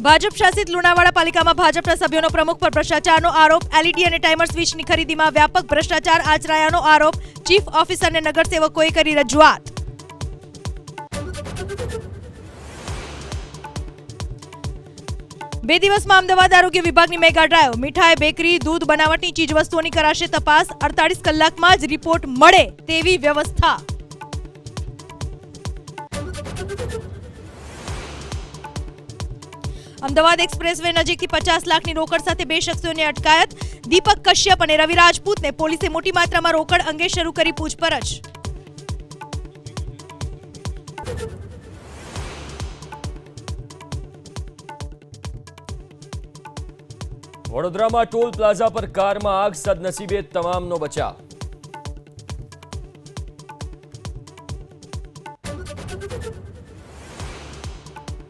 ભાજપ શાસિત લુણાવાડા પાલિકામાં ભાજપના સભ્યોનો પ્રમુખ પર ભ્રષ્ટાચારનો આરોપ। એલઈડી અને ટાઈમર સ્વિચની ખરીદીમાં વ્યાપક ભ્રષ્ટાચાર આચરાયાનો આરોપ। ચીફ ઓફિસરને નગરસેવકોએ કરી રજૂઆત। બે દિવસમાં અમદાવાદ આરોગ્ય વિભાગની મેગા ડ્રાઈવ। મીઠાઈ, બેકરી, દૂધ બનાવટની ચીજવસ્તુઓની કરાશે તપાસ। 48 કલાકમાં જ રિપોર્ટ મળે તેવી વ્યવસ્થા। અમદાવાદ એક્સપ્રેસવે નજીકથી 50 લાખની રોકડ સાથે બે શખ્સોની અટકાયત। દીપક કશ્યપ અને રવિ રાજપૂતને પોલીસે મોટી માત્રામાં રોકડ અંગે શરૂ કરી પૂછપરછ। વડોદરામાં ટોલ પ્લાઝા પર કારમાં આગ, સદનસીબે તમામનો બચાવ।